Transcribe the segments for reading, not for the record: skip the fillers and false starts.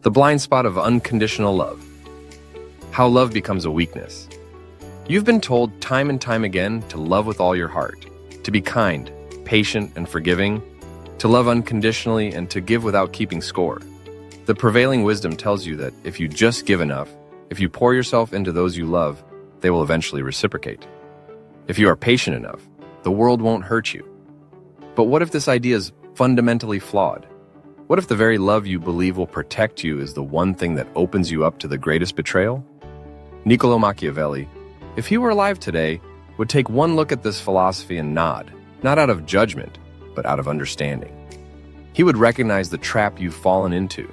The blind spot of unconditional love. How love becomes a weakness. You've been told time and time again to love with all your heart, to be kind, patient, and forgiving, to love unconditionally, and to give without keeping score. The prevailing wisdom tells you that if you just give enough, if you pour yourself into those you love, they will eventually reciprocate. If you are patient enough, the world won't hurt you. But what if this idea is fundamentally flawed? What if the very love you believe will protect you is the one thing that opens you up to the greatest betrayal? Niccolo Machiavelli, if he were alive today, would take one look at this philosophy and nod, not out of judgment, but out of understanding. He would recognize the trap you've fallen into.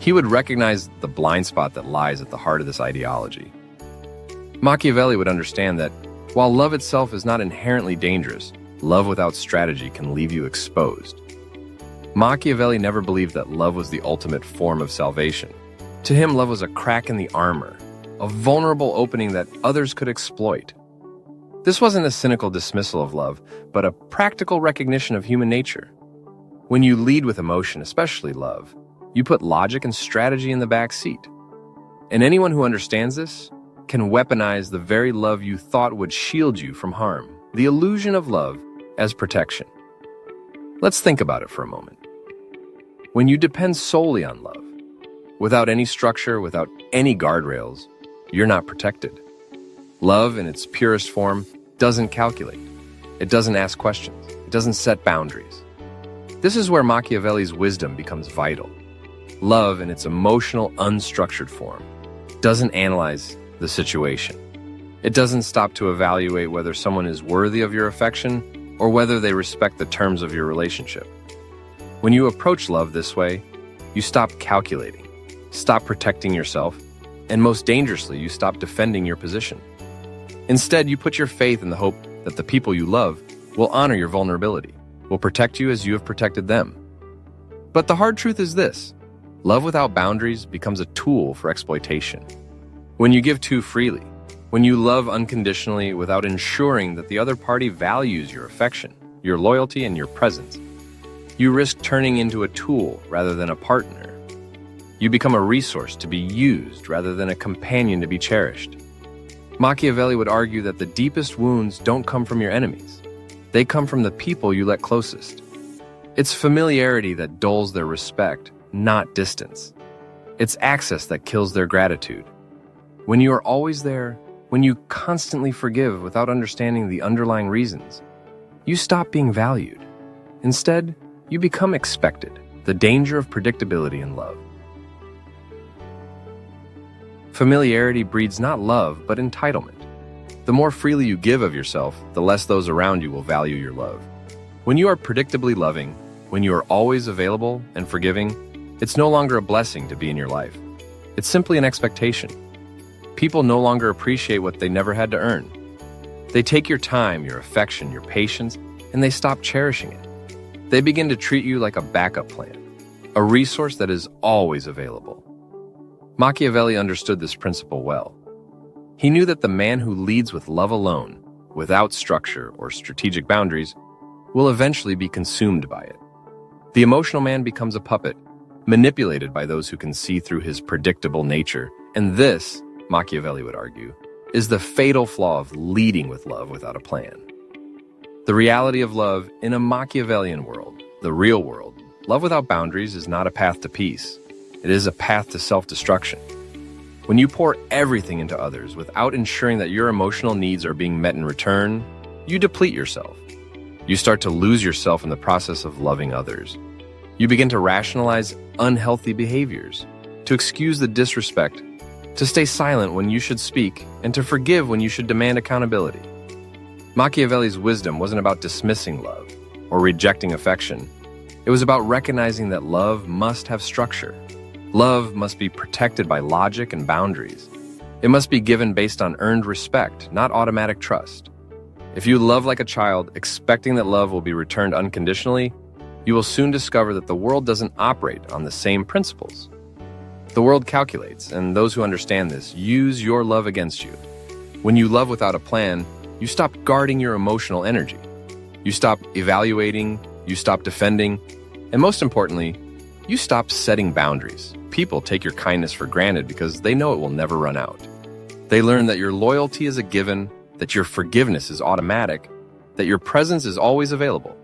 He would recognize the blind spot that lies at the heart of this ideology. Machiavelli would understand that while love itself is not inherently dangerous, love without strategy can leave you exposed. Machiavelli never believed that love was the ultimate form of salvation. To him, love was a crack in the armor, a vulnerable opening that others could exploit. This wasn't a cynical dismissal of love, but a practical recognition of human nature. When you lead with emotion, especially love, you put logic and strategy in the back seat. And anyone who understands this can weaponize the very love you thought would shield you from harm, the illusion of love as protection. Let's think about it for a moment. When you depend solely on love, without any structure, without any guardrails, you're not protected. Love, in its purest form, doesn't calculate. It doesn't ask questions. It doesn't set boundaries. This is where Machiavelli's wisdom becomes vital. Love, in its emotional, unstructured form, doesn't analyze the situation. It doesn't stop to evaluate whether someone is worthy of your affection or whether they respect the terms of your relationship. When you approach love this way, you stop calculating, stop protecting yourself, and most dangerously, you stop defending your position. Instead, you put your faith in the hope that the people you love will honor your vulnerability, will protect you as you have protected them. But the hard truth is this: love without boundaries becomes a tool for exploitation. When you give too freely, when you love unconditionally without ensuring that the other party values your affection, your loyalty, and your presence, you risk turning into a tool rather than a partner. You become a resource to be used rather than a companion to be cherished. Machiavelli would argue that the deepest wounds don't come from your enemies. They come from the people you let closest. It's familiarity that dulls their respect, not distance. It's access that kills their gratitude. When you are always there, when you constantly forgive without understanding the underlying reasons, you stop being valued. Instead, you become expected, the danger of predictability in love. Familiarity breeds not love, but entitlement. The more freely you give of yourself, the less those around you will value your love. When you are predictably loving, when you are always available and forgiving, it's no longer a blessing to be in your life. It's simply an expectation. People no longer appreciate what they never had to earn. They take your time, your affection, your patience, and they stop cherishing it. They begin to treat you like a backup plan, a resource that is always available. Machiavelli understood this principle well. He knew that the man who leads with love alone, without structure or strategic boundaries, will eventually be consumed by it. The emotional man becomes a puppet, manipulated by those who can see through his predictable nature. And this, Machiavelli would argue, is the fatal flaw of leading with love without a plan. The reality of love in a Machiavellian world, the real world, love without boundaries is not a path to peace. It is a path to self-destruction. When you pour everything into others without ensuring that your emotional needs are being met in return, you deplete yourself. You start to lose yourself in the process of loving others. You begin to rationalize unhealthy behaviors, to excuse the disrespect, to stay silent when you should speak, and to forgive when you should demand accountability. Machiavelli's wisdom wasn't about dismissing love or rejecting affection. It was about recognizing that love must have structure. Love must be protected by logic and boundaries. It must be given based on earned respect, not automatic trust. If you love like a child, expecting that love will be returned unconditionally, you will soon discover that the world doesn't operate on the same principles. The world calculates, and those who understand this use your love against you. When you love without a plan, you stop guarding your emotional energy. You stop evaluating, you stop defending, and most importantly, you stop setting boundaries. People take your kindness for granted because they know it will never run out. They learn that your loyalty is a given, that your forgiveness is automatic, that your presence is always available.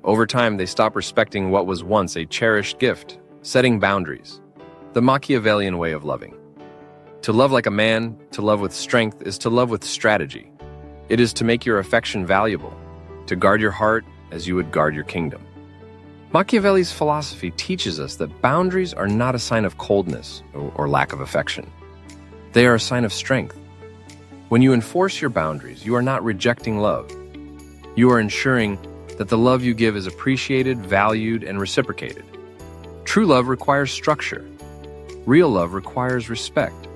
Over time, they stop respecting what was once a cherished gift, setting boundaries. The Machiavellian way of loving. To love like a man, to love with strength, is to love with strategy. It is to make your affection valuable, to guard your heart as you would guard your kingdom. Machiavelli's philosophy teaches us that boundaries are not a sign of coldness or lack of affection. They are a sign of strength. When you enforce your boundaries, you are not rejecting love. You are ensuring that the love you give is appreciated, valued, and reciprocated. True love requires structure. Real love requires respect.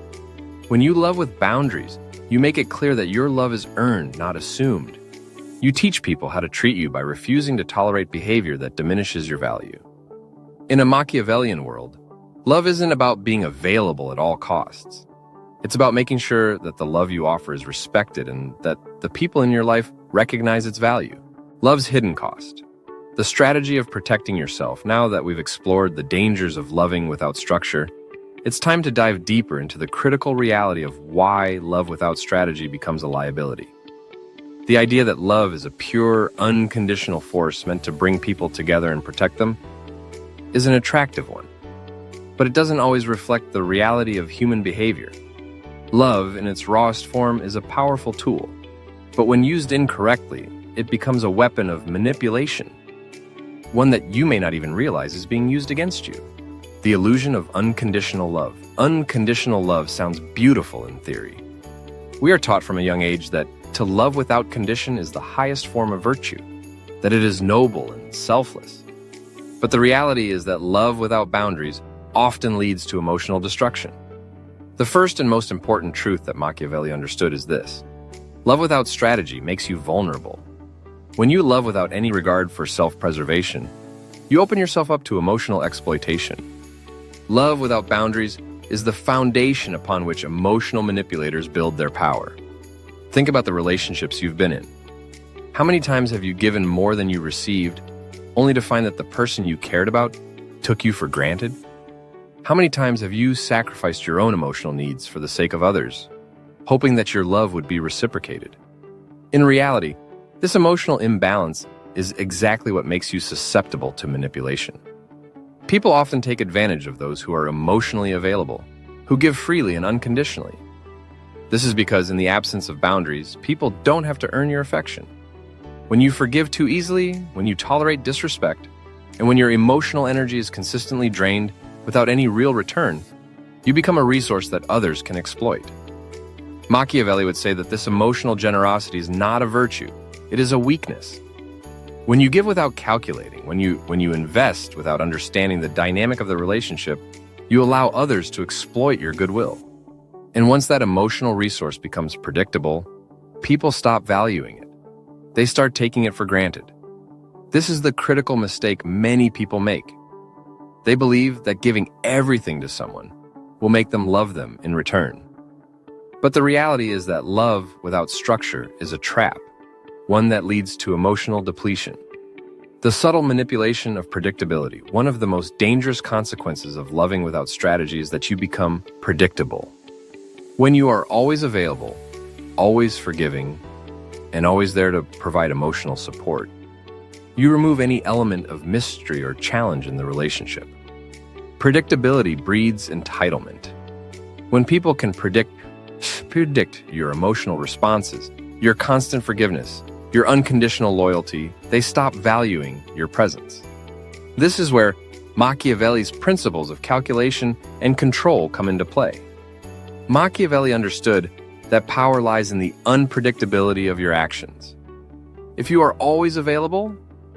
When you love with boundaries, you make it clear that your love is earned, not assumed. You teach people how to treat you by refusing to tolerate behavior that diminishes your value. In a Machiavellian world, love isn't about being available at all costs. It's about making sure that the love you offer is respected and that the people in your life recognize its value. Love's hidden cost. The strategy of protecting yourself. Now that we've explored the dangers of loving without structure, it's time to dive deeper into the critical reality of why love without strategy becomes a liability. The idea that love is a pure, unconditional force meant to bring people together and protect them is an attractive one, but it doesn't always reflect the reality of human behavior. Love, in its rawest form, is a powerful tool, but when used incorrectly, it becomes a weapon of manipulation, one that you may not even realize is being used against you. The illusion of unconditional love. Unconditional love sounds beautiful in theory. We are taught from a young age that to love without condition is the highest form of virtue, that it is noble and selfless. But the reality is that love without boundaries often leads to emotional destruction. The first and most important truth that Machiavelli understood is this: love without strategy makes you vulnerable. When you love without any regard for self-preservation, you open yourself up to emotional exploitation. Love without boundaries is the foundation upon which emotional manipulators build their power. Think about the relationships you've been in. How many times have you given more than you received, only to find that the person you cared about took you for granted? How many times have you sacrificed your own emotional needs for the sake of others, hoping that your love would be reciprocated? In reality, this emotional imbalance is exactly what makes you susceptible to manipulation. People often take advantage of those who are emotionally available, who give freely and unconditionally. This is because in the absence of boundaries, people don't have to earn your affection. When you forgive too easily, when you tolerate disrespect, and when your emotional energy is consistently drained without any real return, you become a resource that others can exploit. Machiavelli would say that this emotional generosity is not a virtue, it is a weakness. When you give without calculating, when you invest without understanding the dynamic of the relationship, you allow others to exploit your goodwill. And once that emotional resource becomes predictable, people stop valuing it. They start taking it for granted. This is the critical mistake many people make. They believe that giving everything to someone will make them love them in return. But the reality is that love without structure is a trap, one that leads to emotional depletion. The subtle manipulation of predictability. One of the most dangerous consequences of loving without strategy is that you become predictable. When you are always available, always forgiving, and always there to provide emotional support, you remove any element of mystery or challenge in the relationship. Predictability breeds entitlement. When people can predict your emotional responses, your constant forgiveness, your unconditional loyalty, they stop valuing your presence. This is where Machiavelli's principles of calculation and control come into play. Machiavelli understood that power lies in the unpredictability of your actions. If you are always available,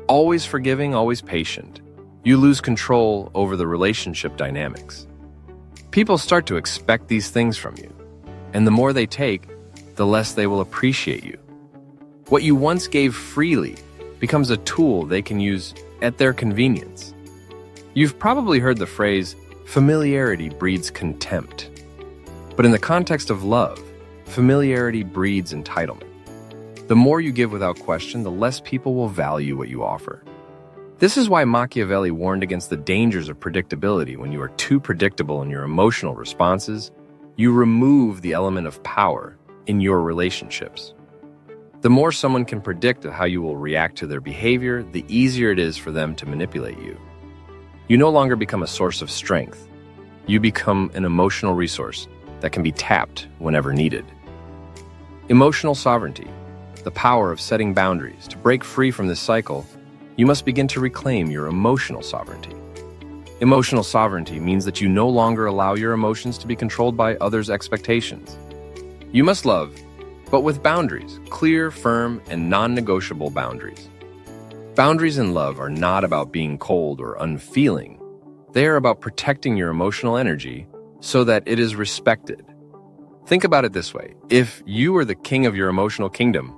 always forgiving, always patient, you lose control over the relationship dynamics. People start to expect these things from you, and the more they take, the less they will appreciate you. What you once gave freely becomes a tool they can use at their convenience. You've probably heard the phrase, familiarity breeds contempt. But in the context of love, familiarity breeds entitlement. The more you give without question, the less people will value what you offer. This is why Machiavelli warned against the dangers of predictability. When you are too predictable in your emotional responses, you remove the element of power in your relationships. The more someone can predict how you will react to their behavior, the easier it is for them to manipulate you. You no longer become a source of strength. You become an emotional resource that can be tapped whenever needed. Emotional sovereignty, the power of setting boundaries. To break free from this cycle, you must begin to reclaim your emotional sovereignty. Emotional sovereignty means that you no longer allow your emotions to be controlled by others' expectations. You must love, but with boundaries, clear, firm, and non-negotiable boundaries. Boundaries in love are not about being cold or unfeeling. They are about protecting your emotional energy so that it is respected. Think about it this way. If you were the king of your emotional kingdom,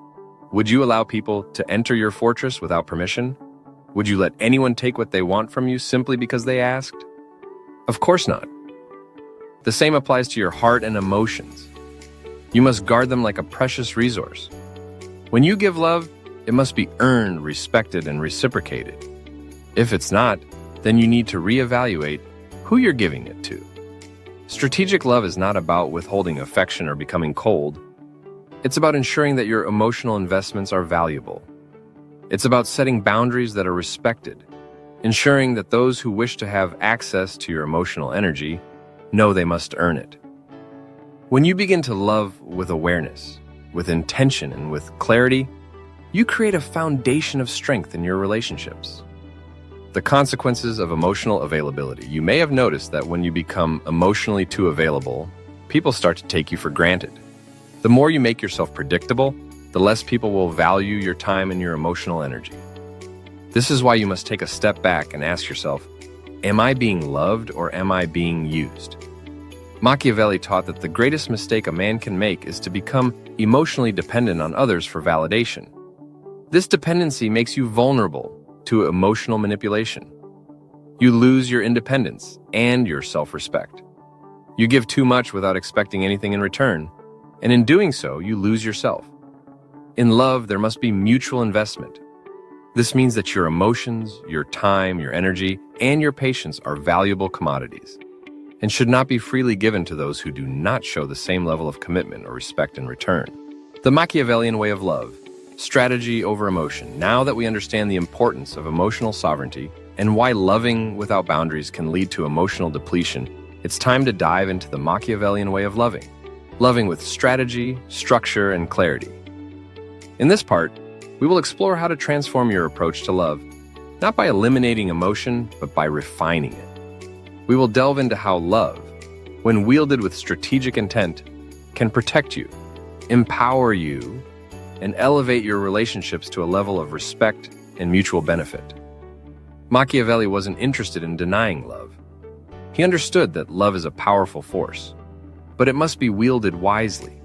would you allow people to enter your fortress without permission? Would you let anyone take what they want from you simply because they asked? Of course not. The same applies to your heart and emotions. You must guard them like a precious resource. When you give love, it must be earned, respected, and reciprocated. If it's not, then you need to reevaluate who you're giving it to. Strategic love is not about withholding affection or becoming cold. It's about ensuring that your emotional investments are valuable. It's about setting boundaries that are respected, ensuring that those who wish to have access to your emotional energy know they must earn it. When you begin to love with awareness, with intention, and with clarity, you create a foundation of strength in your relationships. The consequences of emotional availability. You may have noticed that when you become emotionally too available, people start to take you for granted. The more you make yourself predictable, the less people will value your time and your emotional energy. This is why you must take a step back and ask yourself, am I being loved or am I being used? Machiavelli taught that the greatest mistake a man can make is to become emotionally dependent on others for validation. This dependency makes you vulnerable to emotional manipulation. You lose your independence and your self-respect. You give too much without expecting anything in return, and in doing so, you lose yourself. In love, there must be mutual investment. This means that your emotions, your time, your energy, and your patience are valuable commodities and should not be freely given to those who do not show the same level of commitment or respect in return. The Machiavellian way of love, strategy over emotion. Now that we understand the importance of emotional sovereignty and why loving without boundaries can lead to emotional depletion, it's time to dive into the Machiavellian way of loving. Loving with strategy, structure, and clarity. In this part, we will explore how to transform your approach to love, not by eliminating emotion, but by refining it. We will delve into how love, when wielded with strategic intent, can protect you, empower you, and elevate your relationships to a level of respect and mutual benefit. Machiavelli wasn't interested in denying love. He understood that love is a powerful force, but it must be wielded wisely.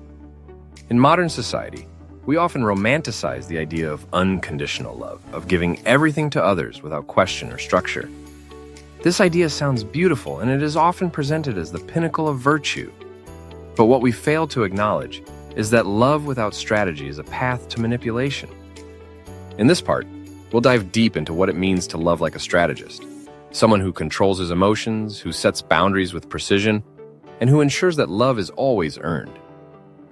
In modern society, we often romanticize the idea of unconditional love, of giving everything to others without question or structure. This idea sounds beautiful, and it is often presented as the pinnacle of virtue. But what we fail to acknowledge is that love without strategy is a path to manipulation. In this part, we'll dive deep into what it means to love like a strategist, someone who controls his emotions, who sets boundaries with precision, and who ensures that love is always earned.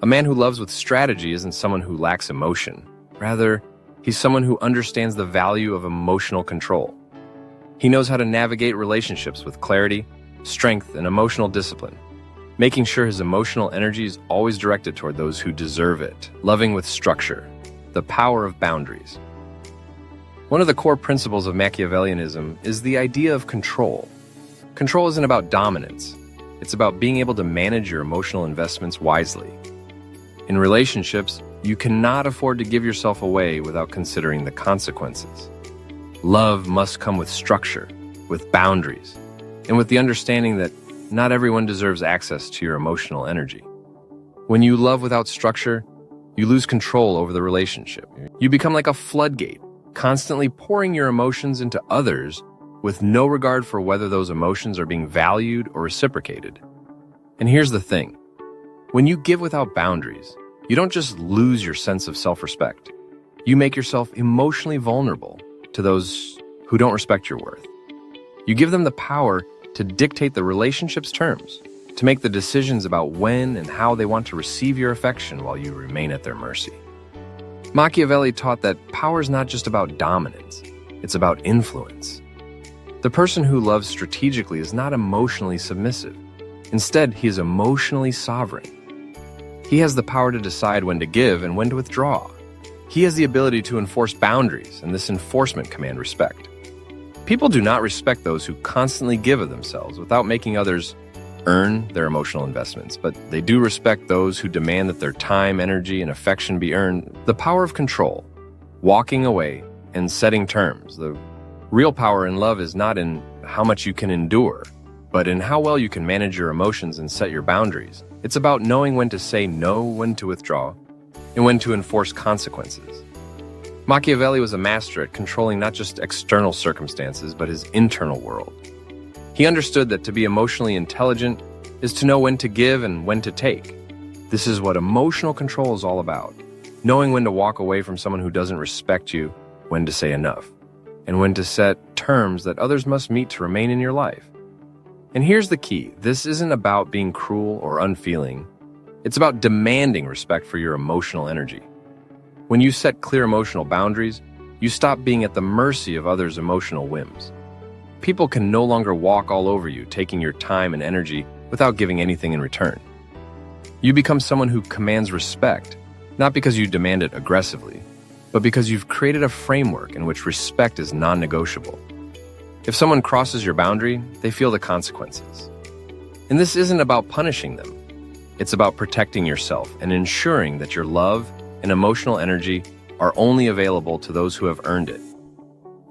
A man who loves with strategy isn't someone who lacks emotion. Rather, he's someone who understands the value of emotional control. He knows how to navigate relationships with clarity, strength, and emotional discipline, making sure his emotional energy is always directed toward those who deserve it. Loving with structure, the power of boundaries. One of the core principles of Machiavellianism is the idea of control. Control isn't about dominance. It's about being able to manage your emotional investments wisely. In relationships, you cannot afford to give yourself away without considering the consequences. Love must come with structure, with boundaries, and with the understanding that not everyone deserves access to your emotional energy. When you love without structure, you lose control over the relationship. You become like a floodgate, constantly pouring your emotions into others with no regard for whether those emotions are being valued or reciprocated. And here's the thing. When you give without boundaries, you don't just lose your sense of self-respect. You make yourself emotionally vulnerable to those who don't respect your worth. You give them the power to dictate the relationship's terms, to make the decisions about when and how they want to receive your affection while you remain at their mercy. Machiavelli taught that power is not just about dominance, it's about influence. The person who loves strategically is not emotionally submissive. Instead, he is emotionally sovereign. He has the power to decide when to give and when to withdraw. He has the ability to enforce boundaries, and this enforcement commands respect. People do not respect those who constantly give of themselves without making others earn their emotional investments, but they do respect those who demand that their time, energy, and affection be earned. The power of control, walking away, and setting terms. The real power in love is not in how much you can endure, but in how well you can manage your emotions and set your boundaries. It's about knowing when to say no, when to withdraw, and when to enforce consequences. Machiavelli was a master at controlling not just external circumstances, but his internal world. He understood that to be emotionally intelligent is to know when to give and when to take. This is what emotional control is all about. Knowing when to walk away from someone who doesn't respect you, when to say enough, and when to set terms that others must meet to remain in your life. And here's the key. This isn't about being cruel or unfeeling. It's about demanding respect for your emotional energy. When you set clear emotional boundaries, you stop being at the mercy of others' emotional whims. People can no longer walk all over you, taking your time and energy without giving anything in return. You become someone who commands respect, not because you demand it aggressively, but because you've created a framework in which respect is non-negotiable. If someone crosses your boundary, they feel the consequences. And this isn't about punishing them. It's about protecting yourself and ensuring that your love and emotional energy are only available to those who have earned it.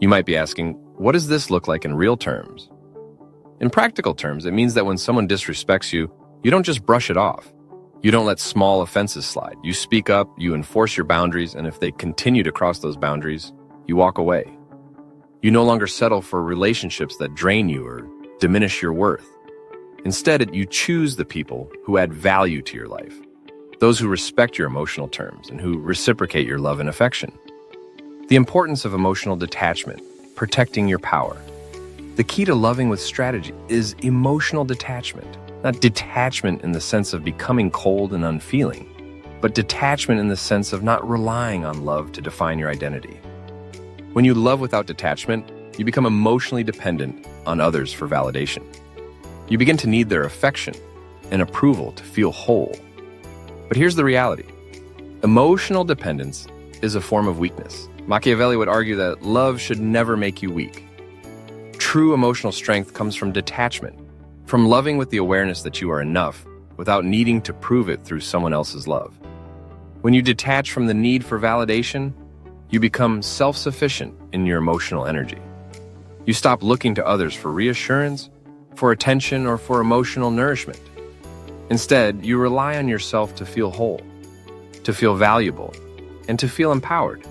You might be asking, what does this look like in real terms? In practical terms, it means that when someone disrespects you, you don't just brush it off. You don't let small offenses slide. You speak up, you enforce your boundaries, and if they continue to cross those boundaries, you walk away. You no longer settle for relationships that drain you or diminish your worth. Instead, you choose the people who add value to your life, those who respect your emotional terms and who reciprocate your love and affection. The importance of emotional detachment, protecting your power. The key to loving with strategy is emotional detachment, not detachment in the sense of becoming cold and unfeeling, but detachment in the sense of not relying on love to define your identity. When you love without detachment, you become emotionally dependent on others for validation. You begin to need their affection and approval to feel whole. But here's the reality. Emotional dependence is a form of weakness. Machiavelli would argue that love should never make you weak. True emotional strength comes from detachment, from loving with the awareness that you are enough without needing to prove it through someone else's love. When you detach from the need for validation, you become self-sufficient in your emotional energy. You stop looking to others for reassurance, for attention, or for emotional nourishment. Instead, you rely on yourself to feel whole, to feel valuable, and to feel empowered.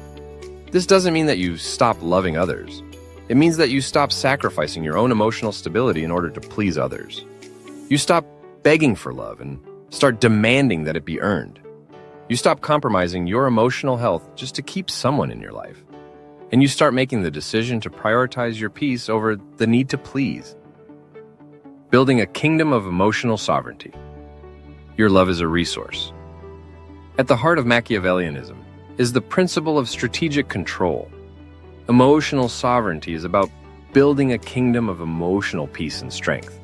This doesn't mean that you stop loving others. It means that you stop sacrificing your own emotional stability in order to please others. You stop begging for love and start demanding that it be earned. You stop compromising your emotional health just to keep someone in your life. And you start making the decision to prioritize your peace over the need to please. Building a kingdom of emotional sovereignty. Your love is a resource. At the heart of Machiavellianism is the principle of strategic control. Emotional sovereignty is about building a kingdom of emotional peace and strength.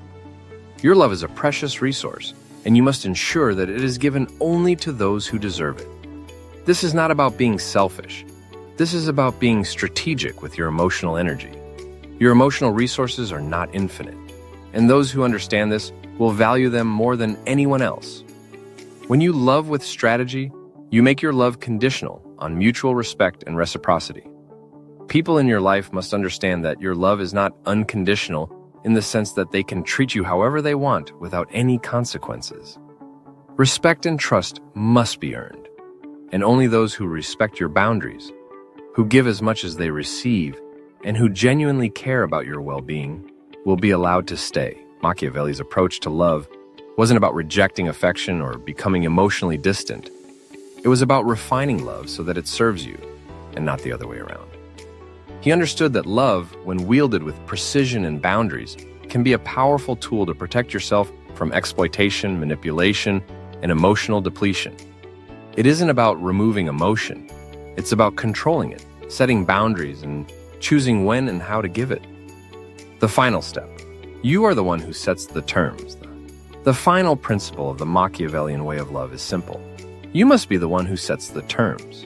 Your love is a precious resource, and you must ensure that it is given only to those who deserve it. This is not about being selfish. This is about being strategic with your emotional energy. Your emotional resources are not infinite, and those who understand this will value them more than anyone else. When you love with strategy, you make your love conditional on mutual respect and reciprocity. People in your life must understand that your love is not unconditional in the sense that they can treat you however they want without any consequences. Respect and trust must be earned, and only those who respect your boundaries, who give as much as they receive, and who genuinely care about your well-being will be allowed to stay. Machiavelli's approach to love wasn't about rejecting affection or becoming emotionally distant. It was about refining love so that it serves you, and not the other way around. He understood that love, when wielded with precision and boundaries, can be a powerful tool to protect yourself from exploitation, manipulation, and emotional depletion. It isn't about removing emotion. It's about controlling it, setting boundaries, and choosing when and how to give it. The final step. You are the one who sets the terms. The final principle of the Machiavellian way of love is simple. You must be the one who sets the terms.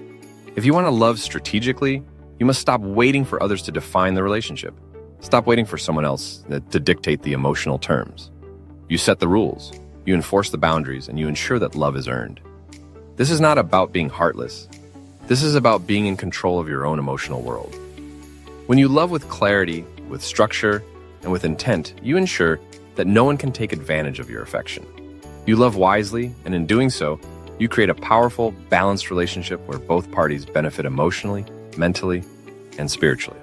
If you want to love strategically, you must stop waiting for others to define the relationship. Stop waiting for someone else to dictate the emotional terms. You set the rules, you enforce the boundaries, and you ensure that love is earned. This is not about being heartless. This is about being in control of your own emotional world. When you love with clarity, with structure, and with intent, you ensure that no one can take advantage of your affection. You love wisely, and in doing so, you create a powerful, balanced relationship where both parties benefit emotionally, mentally, and spiritually.